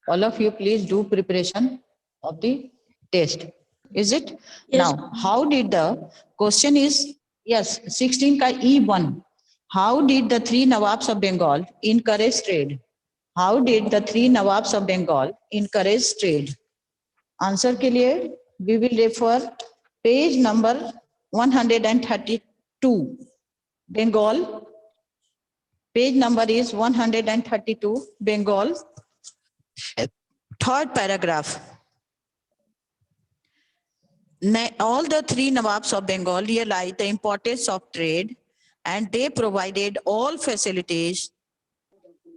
All of you, please do preparation of the test. Is it? Yes. Now, how did the question is, yes, 16 ka E1. How did the three Nawabs of Bengal encourage trade? How did the three Nawabs of Bengal encourage trade? Answer के लिए we will refer page number 132. Bengal. Page number is 132. Bengal. Third paragraph. All the three Nawabs of Bengal realized the importance of trade and they provided all facilities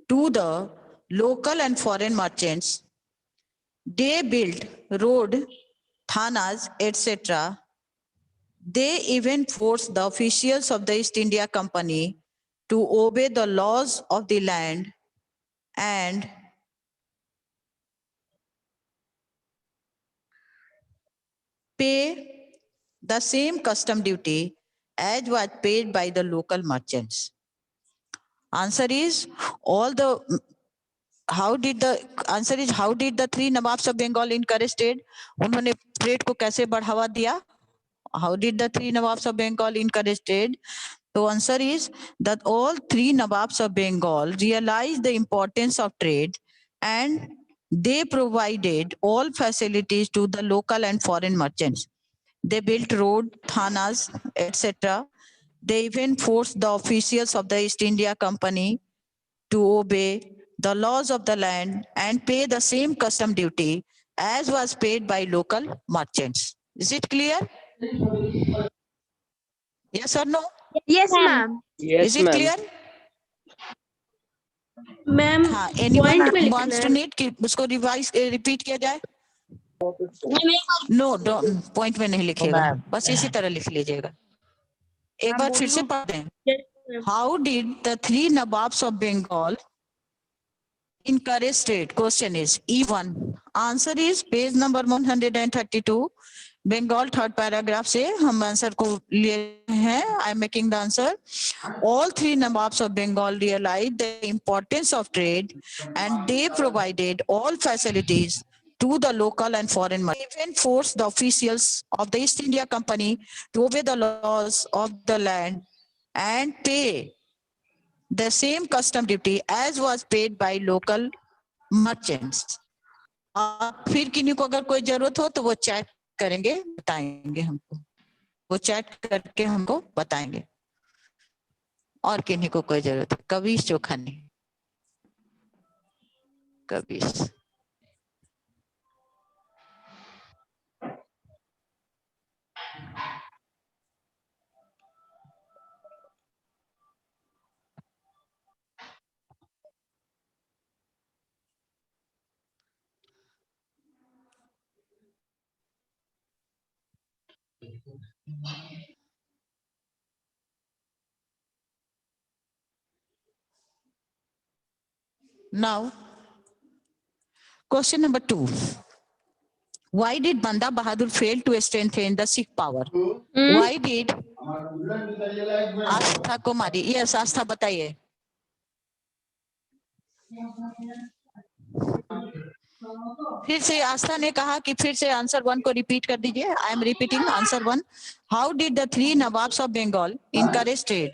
to the local and foreign merchants. They built road, thanas, etc. They even forced the officials of the East India Company to obey the laws of the land and pay the same custom duty as was paid by the local merchants. Answer is how did the three Nawabs of Bengal encourage trade? उन्होंने trade को कैसे बढ़ावा दिया? How did the three Nawabs of Bengal encourage trade? So answer is that all three Nawabs of Bengal realized the importance of trade and they provided all facilities to the local and foreign merchants. They built roads, thanas, etc. They even forced the officials of the East India Company to obey the laws of the land and pay the same custom duty as was paid by local merchants. Is it clear? Yes or no? Yes, ma'am. Is it clear? Ma'am हाँ, anyone point पे लिखना wants to है। need कि उसको revise repeat किया जाए? No point में नहीं लिखिएगा, बस इसी तरह लिख लीजिएगा। एक बार फिर से पढ़ दें। Yes, ma'am. How did the three Nawabs of Bengal encourage trade? Question is E1. Answer is page number 132. Bengal third paragraph से हम आंसर को लिए हैं. I am making the answer. All three Nawabs of Bengal realized the importance of trade and they provided all facilities to the local and foreign merchants. They even forced the officials of the East India Company to obey the laws of the land and pay the same custom duty as was paid by local merchants. फिर किन्हीं को अगर कोई जरूरत हो तो वो chat करेंगे, बताएंगे हमको, वो चैट करके हमको बताएंगे। और किन्हीं को कोई जरूरत है? कबीश चोखा नहीं, कबीश। Now, question number 2. Why did Banda Bahadur fail to strengthen the Sikh power? Why did Aastha Kumari? Yes, आस्था बताइए। फिर से आस्था ने कहा कि फिर से आंसर 1 को रिपीट कर दीजिए। I am repeating answer 1. How did the three nawabs of Bengal encourage trade?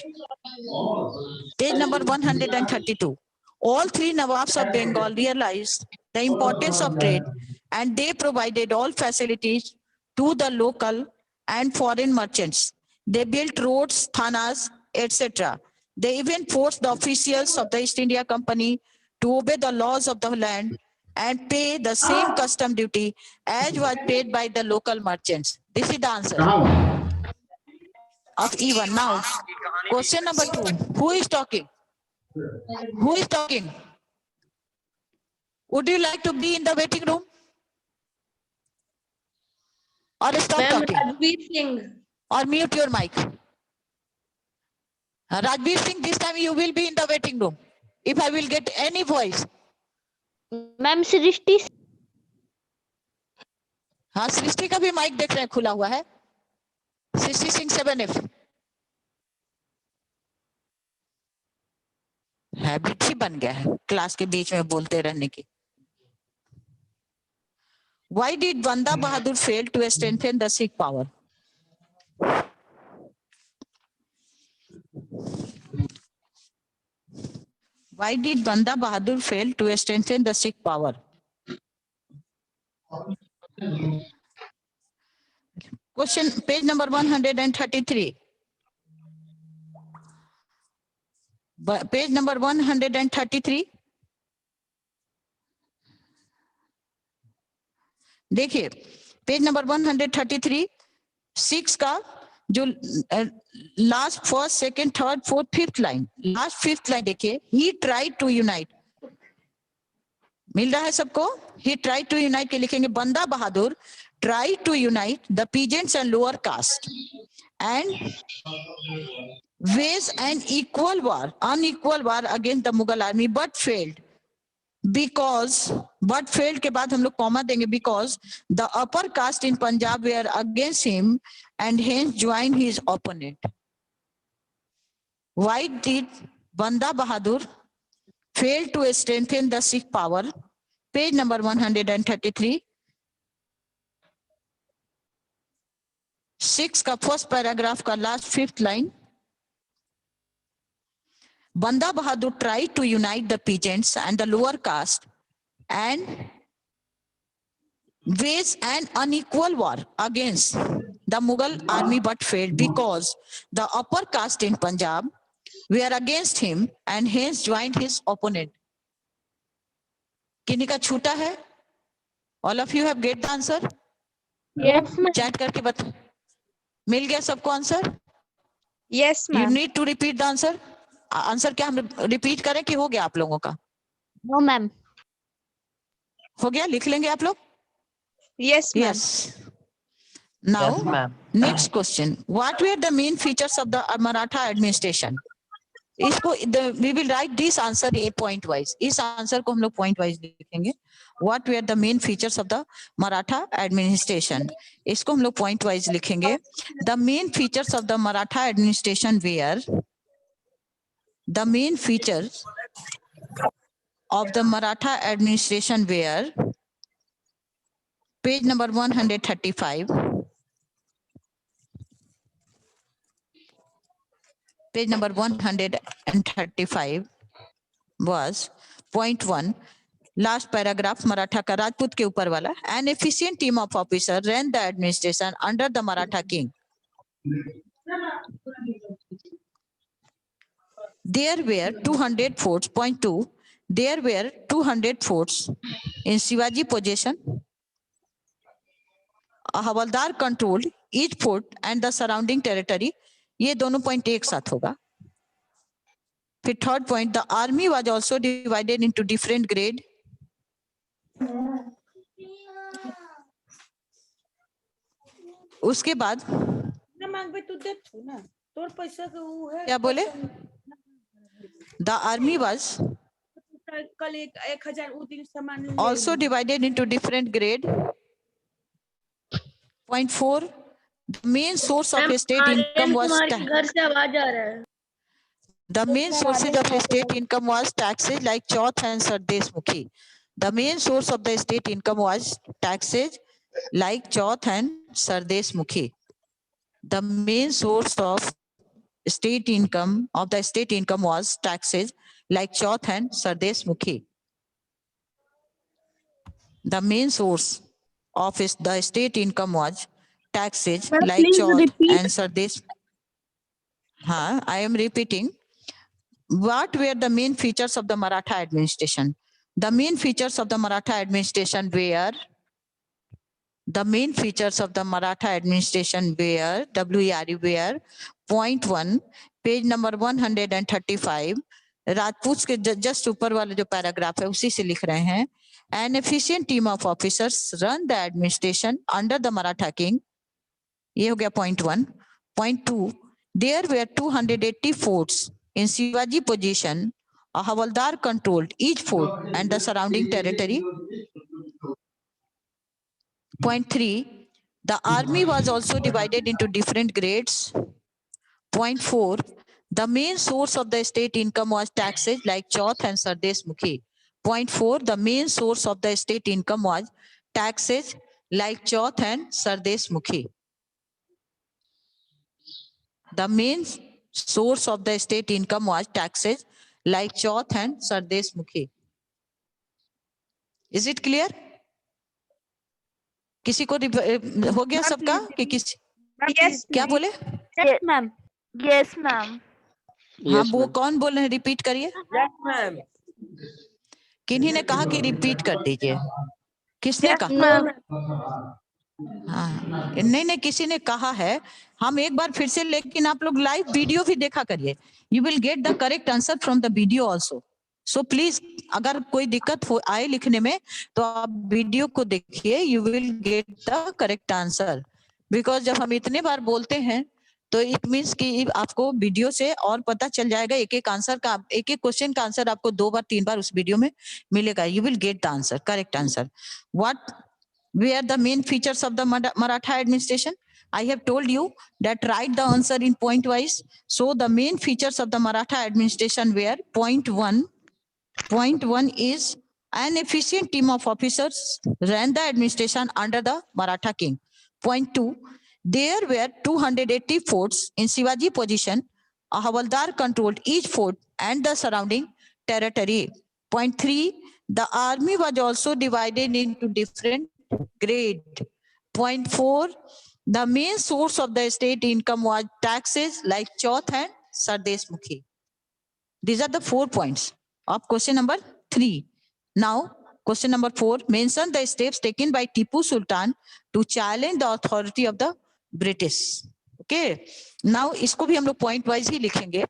Page number 132. All three Nawabs of Bengal realized the importance of trade and they provided all facilities to the local and foreign merchants. They built roads, thanas, etc. They even forced the officials of the East India Company to obey the laws of the land and pay the same custom duty as was paid by the local merchants. This is the answer of E1. Now, question number 2. Who is talking? Who is talking? Would you like to be in the waiting room? Or stop talking? Rajveer Singh. Or mute your mic? Rajveer Singh, this time you will be in the waiting room. If I will get any voice. Ma'am Srishti हाँ, सृष्टि का भी mic देख रहे हैं खुला हुआ है। सृष्टि Singh 7F habit ही बन गया है क्लास के बीच में बोलते रहने की। Why did Banda Bahadur fail to strengthen the Sikh power? Why did Banda Bahadur fail to strengthen the Sikh power? Question, page number 133. Page number 133. देखिए पेज नंबर 133 6 का जो last first second third fourth fifth line, last fifth line देखिए, he tried to unite, मिल रहा है सबको? He tried to unite के लिखेंगे Banda Bahadur try to unite the peasants and lower caste and wage an unequal war against the Mughal army but failed because, but failed के बाद हम लोग कॉमा देंगे, because the upper caste in Punjab were against him and hence joined his opponent. Why did Banda Bahadur fail to strengthen the Sikh power? Page number 133. 6 का first paragraph का last fifth line. Banda Bahadur tried to unite the peasants and the lower caste and wage an unequal war against the Mughal army but failed because the upper caste in Punjab were against him and hence joined his opponent. किन्हीं का छूटा है? All of you have get the answer? Yes, ma'am. Chat करके बता. मिल गया सबको answer? Yes, You ma'am. need to repeat the answer. Answer क्या हम रिपीट करें कि हो गया आप लोगों का? No, ma'am. हो गया? लिख लेंगे आप लोग? Yes, ma'am. Yes. Now, Yes, ma'am. next question. What were the main features of the Maratha administration? इसको we will write this answer a point wise. इस आंसर को हम लोग point wise लिखेंगे. What were the main features of the Maratha administration? इसको हम लोग point wise लिखेंगे. The main features of the Maratha administration were, the main features of the Maratha administration were, page number 135. Page number 135 was point 1, last paragraph Maratha का राजपूत के ऊपर वाला. An efficient team of officers ran the administration under the Maratha king. There were 200 forts. Point 2, there were 200 forts in Shivaji possession. A Havaldar controlled each fort and the surrounding territory. ये दोनों point एक साथ होगा. फिर third point, the army was also divided into different grade. उसके बाद क्या बोले? द आर्मी वाज कल 1000 वो दिन सामान also divided into different grade. Point 4, the main source of state income was घर से आवाज आ रहा है. the main sources of state income was taxes like Chauth and Sardesh Mukhi. The main source of the state income was taxes like Chauth and Sardesh Mukhi. The main source of state income was taxes like Chauth and Sardesh Mukhi. The main source of the state income was taxes Sir, like please Chauth repeat. and Sardesh. I am repeating. What were the main features of the Maratha administration? The main features of the Maratha administration were, WERE, point 1, page number 135, Rajput के just ऊपर वाला जो paragraph है उसी से लिख रहे हैं. An efficient team of officers run the administration under the Maratha king. ये हो गया point 1. Point 2, there were 280 forts in Shivaji possession. A Havaldar controlled each fort and the surrounding territory. Point 3, the army was also divided into different grades. Point 4, the main source of the state income was taxes like Chauth and Sardesh Mukhi. Point 4, the main source of the state income was taxes like Chauth and Sardesh Mukhi. The main source of the state income was taxes like Chauth and Sardesh Mukhi. Is it clear? किसी को हो गया सबका कि किसी Yes, क्या ma'am. बोले? Yes, ma'am. Yes, ma'am. हाँ वो कौन बोल रहे हैं? रिपीट करिए. किन्हीं ने कहा कि रिपीट कर दीजिए. किसने कहा? हाँ नहीं किसी ने कहा है. हम एक बार फिर से, लेकिन आप लोग लाइव वीडियो भी देखा करिए. You will get the correct answer from the video also. So please अगर कोई दिक्कत हो आए लिखने में तो आप वीडियो को देखिए. You will get the correct answer. Because जब हम इतने बार बोलते हैं तो इट मीन्स कि आपको वीडियो से और पता चल जाएगा. एक एक आंसर का, एक एक क्वेश्चन का आंसर आपको 2 बार 3 बार उस वीडियो में मिलेगा. You will get the answer, correct answer. What were the main features of the Maratha administration? I have told you that write the answer in point wise. So the main features of the Maratha administration were: point one is an efficient team of officers ran the administration under the Maratha king. Point 2, there were 280 forts in Shivaji position. A Havaldar controlled each fort and the surrounding territory. Point 3, the army was also divided into different grade. Point 4, the main source of the state income was taxes like Chauth and Sardesh Mukhi. These are the 4 points of question number 3. Now, question number 4, mention the steps taken by Tipu Sultan to challenge the authority of the British. Okay. Now, इसको भी हम लोग point wise ही लिखेंगे.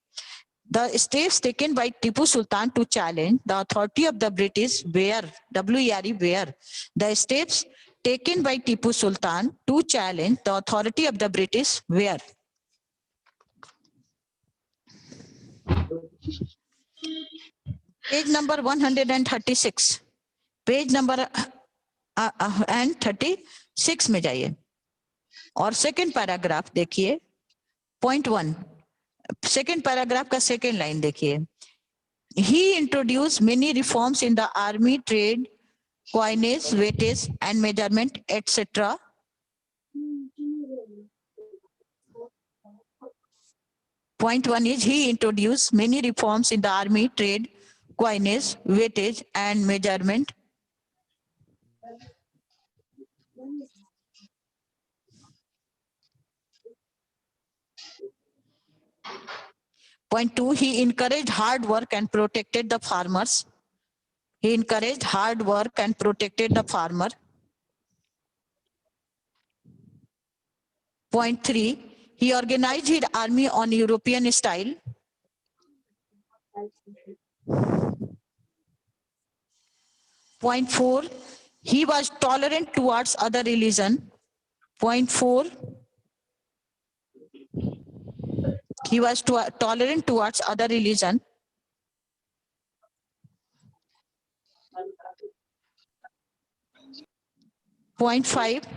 The steps taken by Tipu Sultan to challenge the authority of the British were, W-E-R-E, were. The steps taken by Tipu Sultan to challenge the authority of the British were. Page number 136. Page number 36 में जाइए और second paragraph देखिए. Point 1, second paragraph का second line देखिए. He introduced many reforms in the army, trade, coinage, weightage and measurement, etc. Point 1 is he introduced many reforms in the army, trade, coinage, weightage and measurement. Point 2, he encouraged hard work and protected the farmers. He encouraged hard work and protected the farmer. Point 3, he organized his army on European style. Point 4, he was tolerant towards other religion. Point 4, he was tolerant towards other religion. Point 5,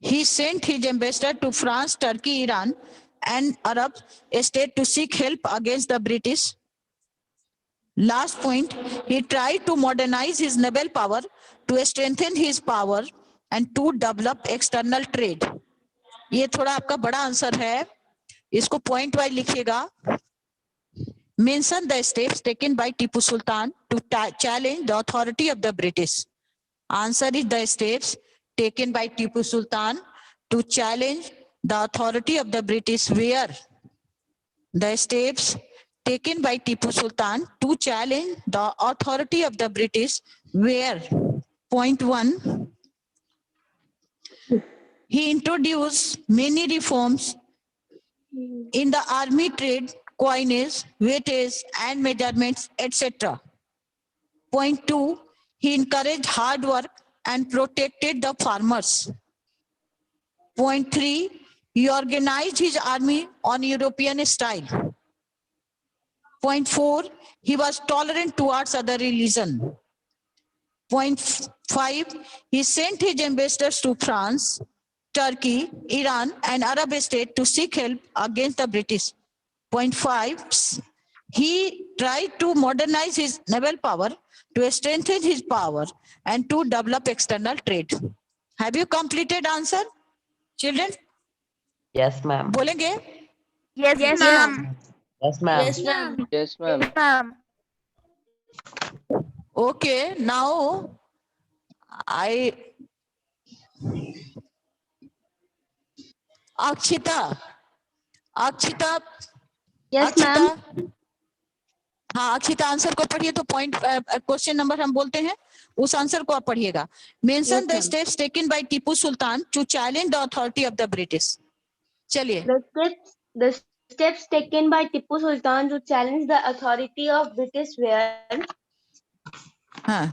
he sent his ambassador to France, Turkey, Iran and Arab state to seek help against the British. Last point, he tried to modernize his naval power, to strengthen his power and to develop external trade. ये थोड़ा आपका बड़ा answer है, इसको point wise लिखिएगा. Mention the steps taken by Tipu Sultan to challenge the authority of the British. Answer is the steps taken by Tipu Sultan to challenge the authority of the British were. The steps taken by Tipu Sultan to challenge the authority of the British were. Point 1, he introduced many reforms in the army, trade, coinage, weightage and measurements, etc. Point 2, he encouraged hard work and protected the farmers. Point 3, he organized his army on European style. Point 4, he was tolerant towards other religion. Point 5, he sent his ambassadors to France, Turkey, Iran and Arab states to seek help against the British. Point 5, he tried to modernize his naval power, to strengthen his power and to develop external trade. Have you completed answer, children? Yes, ma'am. बोलेंगे? Yes, Yes, ma'am. Yes, ma'am. Yes, ma'am. Yes, ma'am. Yes, ma'am. Okay, now Akshita, Yes, Akshita, ma'am. हाँ Akshita answer को पढ़िए तो point question number हम बोलते हैं उस answer को आप पढ़िएगा. Mention Yes, the ma'am. Steps taken by Tipu Sultan to challenge the authority of the British. चलिए. The steps taken by Tipu Sultan to challenge the authority of British were: हाँ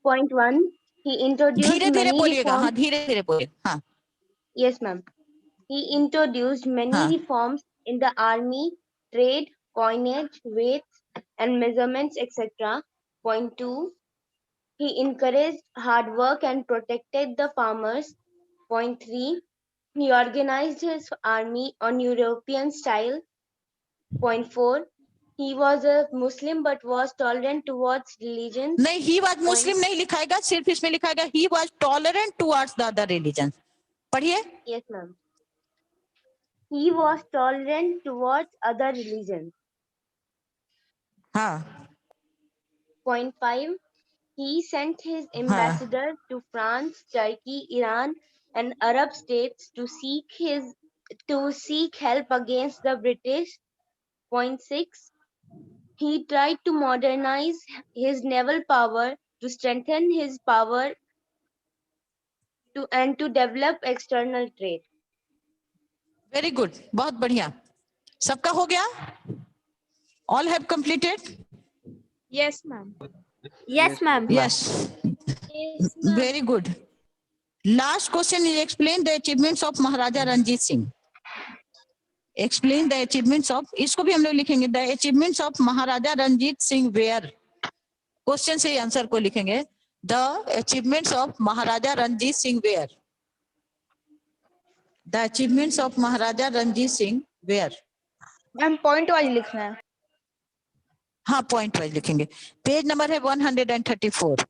point 1, he introduced धीरे धीरे many बोलिएगा. हाँ reforms. धीरे धीरे बोलिए. हाँ Yes, ma'am. He introduced many हाँ reforms in the army, trade, coinage, weights and measurements, etc. Point 2, he encouraged hard work and protected the farmers. Point 3, he organized his army on European style. Point 4, he was a Muslim but was tolerant towards religions. नहीं he was मुस्लिम नहीं लिखाएगा, सिर्फ इसमें लिखाएगा he was tolerant towards the other religion. पढ़िए. Yes, ma'am. He was tolerant towards other religions. हाँ Point 5, he sent his ambassador to France, Turkey, Iran, and Arab states to seek help against the British. Point 6, he tried to modernize his naval power to strengthen his power and to develop external trade. Very good. बहुत बढ़िया. सबका हो गया? All have completed? Yes, ma'am. Yes, ma'am. Yes. Very good. Last question is explain the achievements of Maharaja Ranjit Singh. Explain the achievements of, इसको भी हम लोग लिखेंगे, the achievements of Maharaja Ranjit Singh were. Question से answer को लिखेंगे, the achievements of Maharaja Ranjit Singh were. The achievements of Maharaja Ranjit Singh were. Ma'am point wise लिखना है. हाँ पॉइंट वाइज लिखेंगे. पेज नंबर है 134.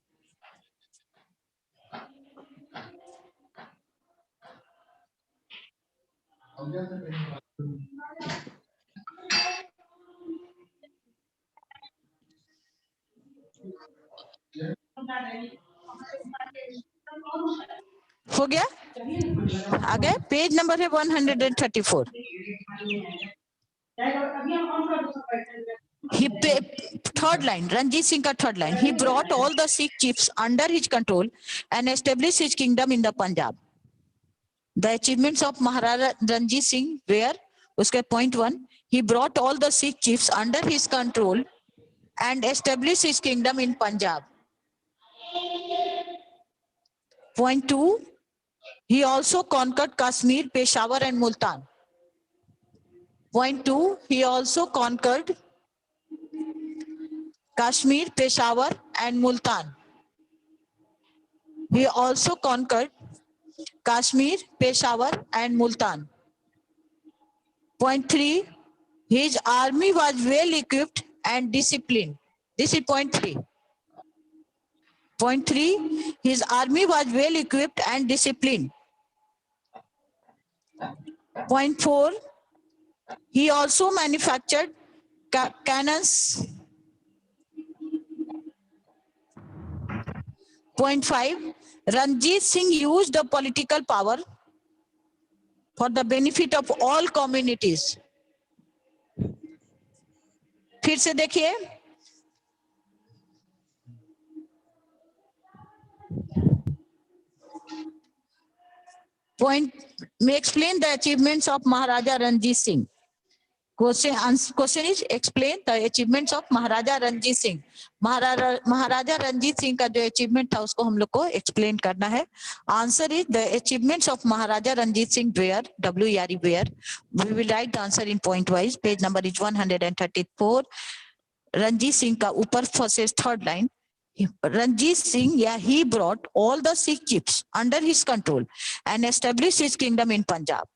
हो गया? आगे पेज नंबर है 134. थर्ड लाइन, रंजीत सिंह का third line. He brought all the Sikh chiefs under his control and established his kingdom in the Punjab. The achievements of Maharaja Ranjit Singh were, उसके point 1, he brought all the Sikh chiefs under his control and established his kingdom in Punjab. Point 2, he also conquered Kashmir, Peshawar and Multan. Point 2, he also conquered Kashmir, Peshawar and Multan. He also conquered Kashmir, Peshawar and Multan. Point 3, his army was well equipped and disciplined. This is point 3. Point 3, his army was well equipped and disciplined. Point 4, he also manufactured cannons. Point 5, Ranjit Singh used the political power for the benefit of all communities. फिर से देखिए. Point may explain the achievements of Maharaja Ranjit Singh. Question is explain the achievements of Maharaja Ranjit Singh. महाराजा रंजीत सिंह का जो achievement था उसको हम लोग को एक्सप्लेन करना है. Answer is the achievements of Maharaja Ranjit Singh where, WERE where. We will write the answer in point wise. Page number is 134. Ranjit Singh का ऊपर first third line. Ranjit Singh, yeah, he brought all the Sikh chiefs under his control and established his kingdom in Punjab.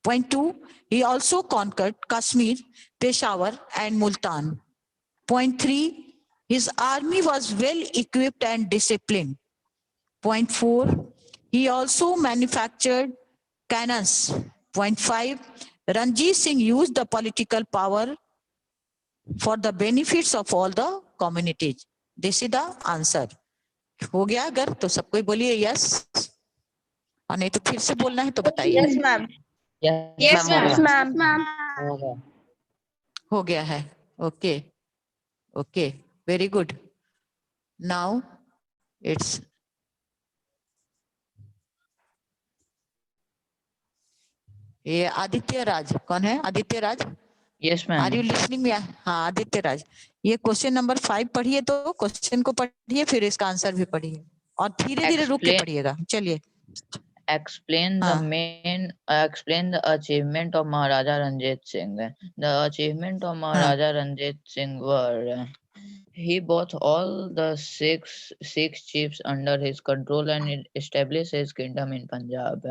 Point 2, he also conquered Kashmir, Peshawar and Multan. Point 3, his army was well equipped and disciplined. Point 4, He also manufactured cannons. Point 5. Ranjit Singh used the political power for the benefits of all the communities. This is the answer. हो गया अगर तो सब कोई बोलिए yes, और नहीं तो फिर से बोलना है तो बताइए। Yes, ma'am. Yes, Yes, ma'am. ma'am. हो गया। हो गया है। Okay okay, very good. Now it's ये आदित्य राज, कौन है Aditya Raj? Yes, are ma'am. You listening? हाँ आदित्य राज, ये क्वेश्चन नंबर 5 पढ़िए, तो क्वेश्चन को पढ़िए फिर इसका आंसर भी पढ़िए और धीरे धीरे रुक के Explain- पढ़िएगा। चलिए। Explain the हाँ। explain the achievement of Maharaja Ranjit Singh. The achievement of Maharaja Ranjit Singh were: he brought all the six chiefs under his control and established his kingdom in Punjab.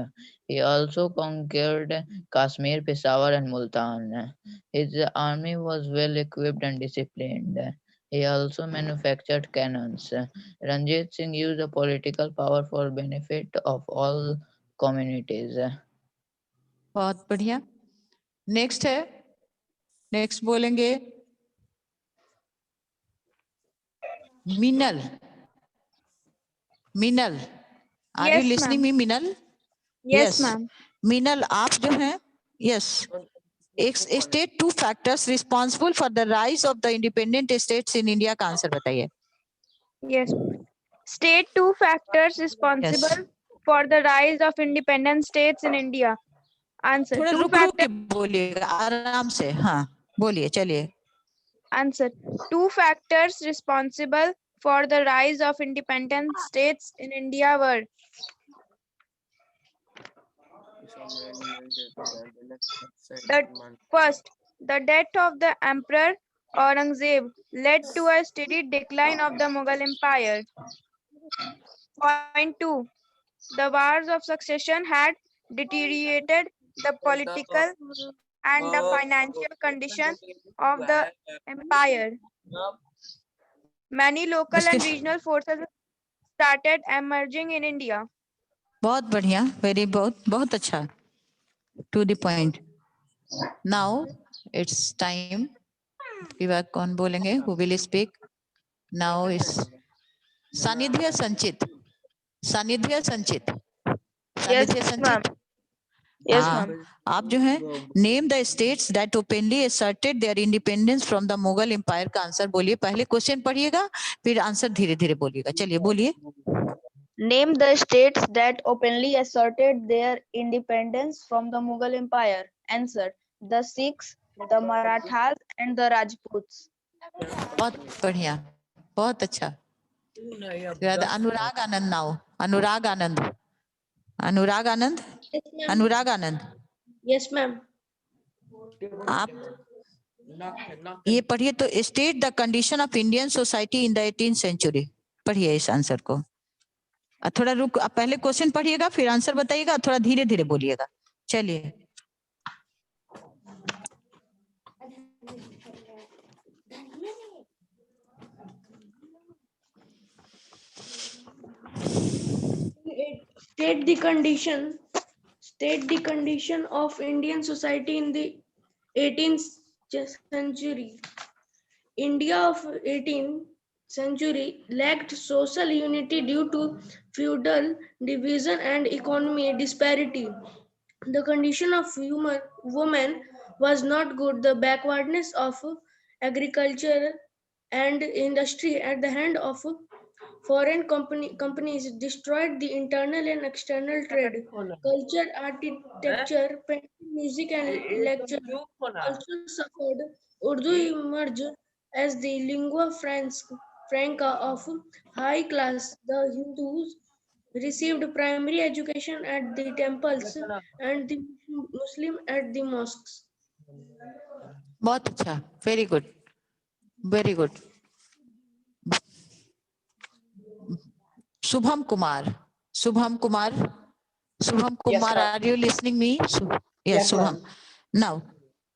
He also conquered Kashmir, Peshawar, and Multan. His army was well equipped and disciplined. He also manufactured cannons. Ranjit Singh used the political power for benefit of all communities. बहुत बढ़िया। Next है, next बोलेंगे Meenal. Meenal, are you Yes, listening me? Meenal, Yes, ma'am. Meenal आप जो हैं, yes, state 2 factors responsible for the rise of the independent states in India का answer बताइए। Yes. State 2 factors responsible for the rise of independent states in India. Answer. थोड़ा 2 रुक रुक के factors. बोलिएगा आराम से। हाँ बोलिए, चलिए। Answer. 2 factors responsible for the rise of independent states in India were: first, the death of the Emperor Aurangzeb led to a steady decline of the Mughal Empire. Point 2. The wars of succession had deteriorated the political and the financial condition of the empire. Many local and regional forces started emerging in India. बहुत बढ़िया, very बहुत बहुत अच्छा, to the point. Now it's time, Vivah कौन बोलेंगे? Who will speak now? इस सानिध्य संचित, सानिध्य संचित, सानिध्य संचित। Yes, हाँ, ma'am. आप जो है name the states that openly asserted their independence from the Mughal empire का आंसर बोलिए। पहले क्वेश्चन पढ़िएगा फिर आंसर धीरे धीरे बोलिएगा। चलिए बोलिए। Name the states that openly asserted their independence from the Mughal Empire. Answer: the Sikhs, the Marathas, and the Rajputs. बहुत बढ़िया, बहुत अच्छा। Anurag Anand now, Anurag Anand, Anurag Anand, Anurag Anand. Yes, ma'am. आप ये पढ़िए तो, state the condition of Indian society in the 18th century. पढ़िए इस आंसर को। थोड़ा रुक, आप पहले क्वेश्चन पढ़िएगा फिर आंसर बताइएगा, थोड़ा धीरे धीरे बोलिएगा। चलिए। State the condition of Indian society in the 18th century. India of 18th century lacked social unity due to feudal division and economic disparity. The condition of women was not good. The backwardness of agriculture and industry at the hand of foreign companies destroyed the internal and external trade. Culture, architecture, painting, music, and lecture also suffered. Urdu emerged as the lingua franca of high class. The Hindus received primary education at the temples and the Muslim at the mosques. बहुत अच्छा, very good, very good. Shubham Kumar, Shubham Kumar, Shubham Kumar, are you listening me? Yes Shubham. Now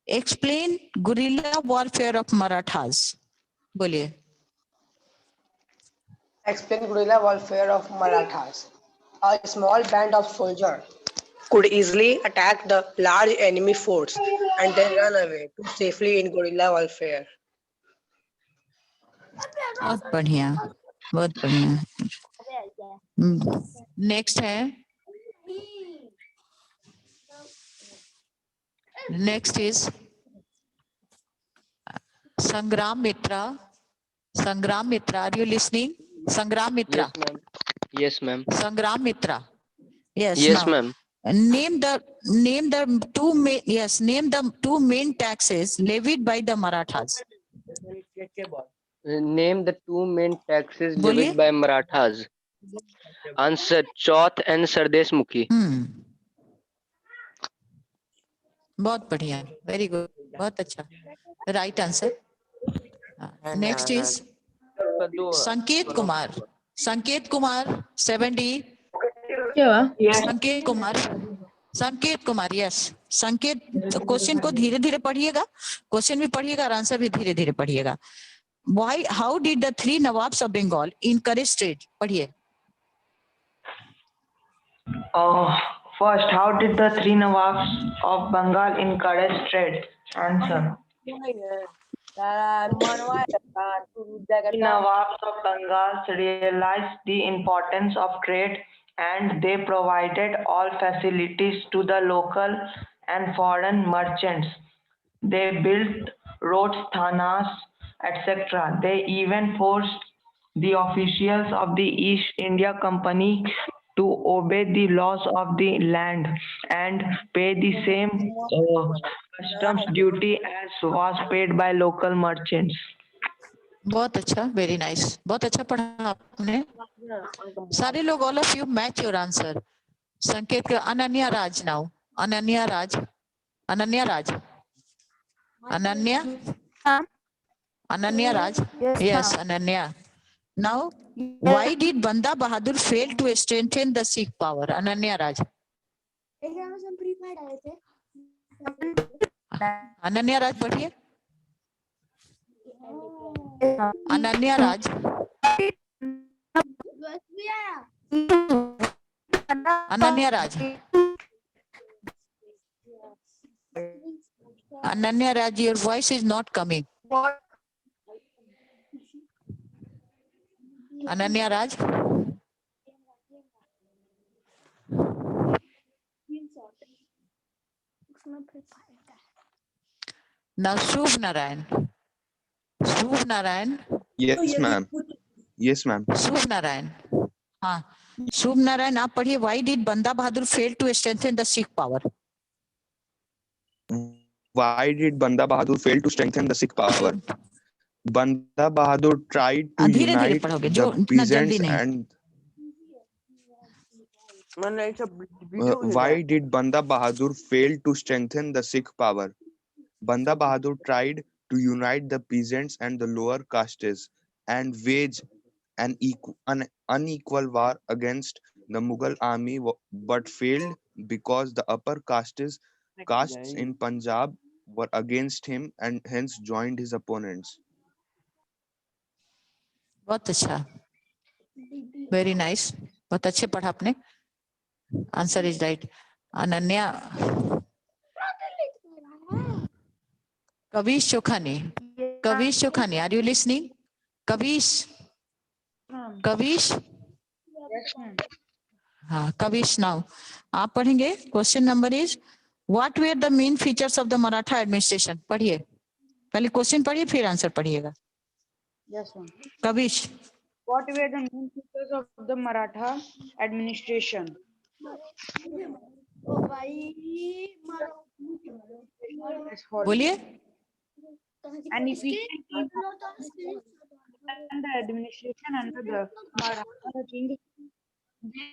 explain guerrilla warfare of Marathas. बोलिए। Explain guerrilla warfare of Marathas. A small band of soldiers could easily attack the large enemy force and then run away to safely in guerrilla warfare. बहुत बढ़िया, बहुत बढ़िया। Next है, next is संग्राम मित्रा। संग्राम मित्रा, are you listening? संग्राम मित्रा। Yes, ma'am. Sangram Mitra. Yes. Yes, Now, ma'am. name the two main taxes levied by the Marathas. Name the two main taxes बोलिए। levied by Marathas. Answer: Chauth and Sardeshmukhi. बहुत बढ़िया, very good, बहुत अच्छा, right answer. Next is संकेत कुमार। संकेत कुमार 70। संकेत कुमार, संकेत Kumar, yes. संकेत, क्वेश्चन को धीरे धीरे पढ़िएगा, क्वेश्चन भी पढ़िएगा और आंसर भी धीरे धीरे पढ़िएगा। Why, how did the three Nawabs of Bengal encourage trade? पढ़िए। First, how did the three Nawabs of Bengal encourage trade? Answer. The Nawabs of Bengal realized the importance of trade and they provided all facilities to the local and foreign merchants. They built roads, thanas, etc. They even forced the officials of the East India Company to obey the laws of the land and pay the same customs duty as was paid by local merchants. बहुत अच्छा, very nice, बहुत अच्छा पढ़ा आपने। सारे लोग, all of you match your answer. Sanket का Ananya Raj now. Ananya Raj, Ananya Raj, Ananya, Ananya Raj, yes Ananya. Now, why did Banda Bahadur fail to strengthen the Sikh power? Ananya Raj. Ananya Raj पढ़िए। अनन्या राज, अनन्या राज, अनन्या राज, your voice is not coming. Ananya Raj, now Shubh Narayan. Shubh Narayan. Yes, ma'am. Yes, ma'am. Shubh Narayan. हाँ, शुभ नारायण आप पढ़िए। Why did Banda Bahadur fail to strengthen the Sikh power? Why did Banda Bahadur fail to strengthen the Sikh power? Banda Bahadur tried to धीरे धीरे unite पढ़ोगे, जो the इतना जल्दी peasants नहीं। and why did Banda Bahadur fail to strengthen the Sikh power? Banda Bahadur tried to unite the peasants and the lower castes and wage an unequal war against the Mughal army, but failed because the upper castes in Punjab were against him and hence joined his opponents. बहुत अच्छा, very nice, बहुत अच्छे पढ़ा आपने। Answer is right. Ananya, Kavish Chokhani, Kavish Chokhani, are you listening? Kavish, Kavish, हाँ Kavish. Now आप पढ़ेंगे। Question number is what were the main features of the Maratha administration? पढ़िए, पहले क्वेश्चन पढ़िए फिर आंसर पढ़िएगा। Yes, ma'am. Kavish, What were the main features of the Maratha administration? बोलिए। An efficient team and the administration under the Maratha king.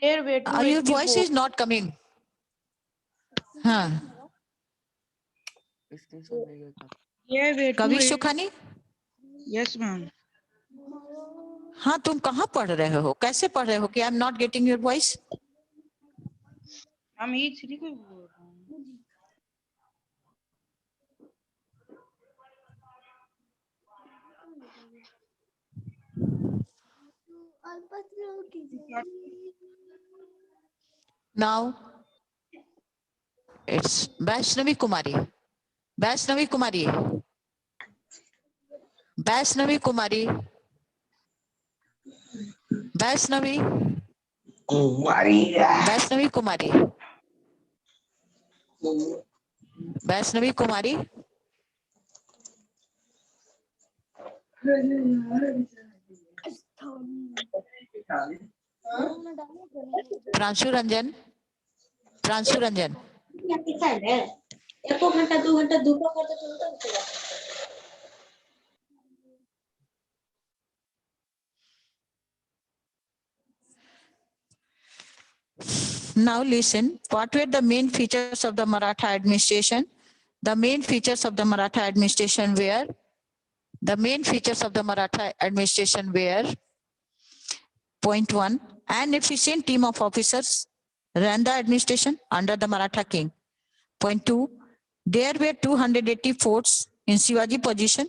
There were Your voice is not coming. हाँ, Kavish Chokhani. Yes, ma'am. हाँ, तुम कहाँ पढ़ रहे हो, कैसे पढ़ रहे हो कि I am not getting your voice? हम E3 को बोल रहे हैं। Now it's Vaishnavi Kumari. Vaishnavi Kumari. Vaishnavi Kumari. Vaishnavi. Vaishnavi Kumari. Vaishnavi Kumari. Pranshu Ranjan. Pranshu Ranjan. Now listen, what were the main features of the Maratha administration? The main features of the Maratha administration were, point 1, an efficient team of officers ran the administration under the Maratha king. Point 2, there were 280 forts in Shivaji position.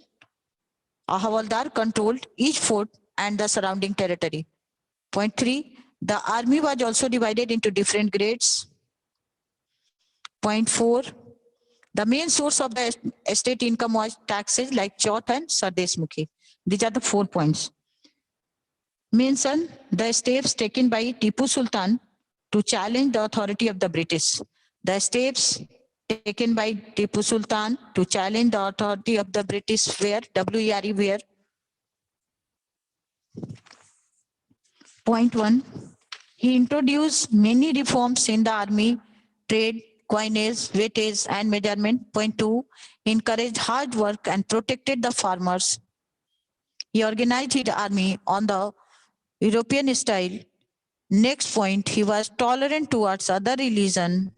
A Havaldar controlled each fort and the surrounding territory. Point 3, the army was also divided into different grades. Point 4, the main source of the state income was taxes like Chauth and Sardeshmukhi. These are the 4 points. Mention the steps taken by Tipu Sultan to challenge the authority of the British. The steps taken by Tipu Sultan to challenge the authority of the British were, WERE were. Point 1, he introduced many reforms in the army, trade, coinage, weightage, and measurement. Point 2, he encouraged hard work and protected the farmers. He organized his army on the European style. Next point, he was tolerant towards other religion.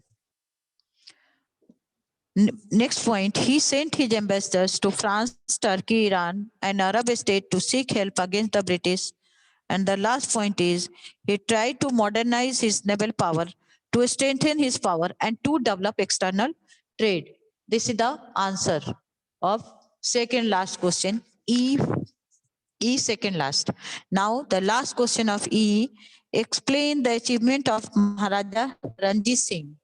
Next point, he sent his ambassadors to France, Turkey, Iran, and Arab states to seek help against the British. And the last point is, he tried to modernize his naval power, to strengthen his power, and to develop external trade. This is the answer of second last question, E second last. Now the last question of E, explain the achievement of Maharaja Ranjit Singh.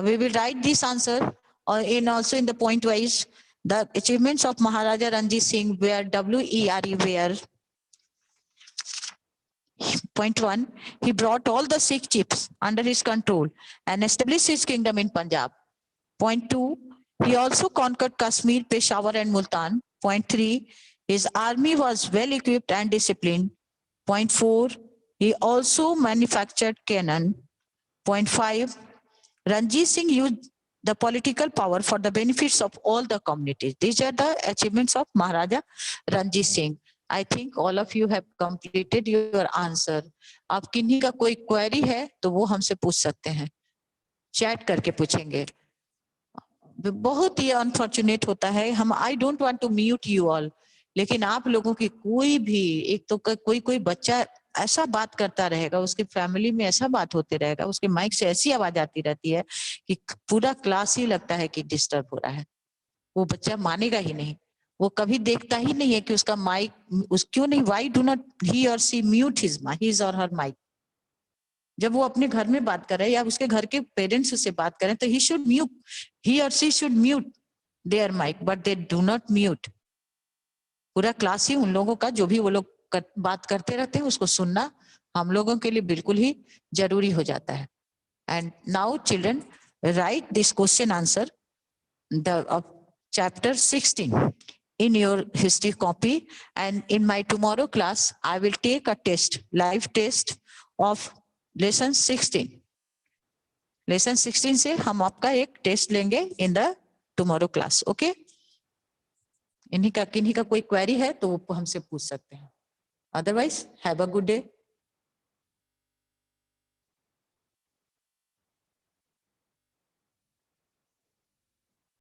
We will write this answer also in the point wise. The achievements of Maharaja Ranjit Singh were WERE were. Point 1, he brought all the Sikh chiefs under his control and established his kingdom in Punjab. Point 2, he also conquered Kashmir, Peshawar, and Multan. Point 3, his army was well equipped and disciplined. Point 4, he also manufactured cannon. Point 5, Ranjit Singh used the political power for the benefits of all the communities. These are the achievements of Maharaja Ranjit Singh. I think all of you have completed your answer. आप किन्हीं का कोई query है तो वो हमसे पूछ सकते हैं, चैट करके पूछेंगे. बहुत ही अनफॉर्चुनेट होता है, हम I don't want to mute you all, लेकिन आप लोगों की कोई भी एक तो कोई बच्चा ऐसा बात करता रहेगा, उसके फैमिली में ऐसा बात होते रहेगा, उसके माइक से ऐसी आवाज आती रहती है कि पूरा क्लास ही लगता है कि डिस्टर्ब हो रहा है. वो बच्चा मानेगा ही नहीं, वो कभी देखता ही नहीं है कि उसका माइक क्यों नहीं, वाई डू नॉट ही और सी म्यूट हिज और हर माइक. जब वो अपने घर में बात कर रहे हैं या उसके घर के पेरेंट्स उससे बात करें तो ही और she should mute their mic, but they do not mute. पूरा क्लास ही उन लोगों का जो भी वो लोग बात करते रहते हैं उसको सुनना हम लोगों के लिए बिल्कुल ही जरूरी हो जाता है. And now children right this question answer of chapter 16 in your history copy, and in my tomorrow class I will take a test, live test of lesson 16. lesson 16 से हम आपका एक टेस्ट लेंगे in the tomorrow class. okay? किन्हीं का कोई query है तो वो हमसे पूछ सकते हैं. Otherwise, have a good day.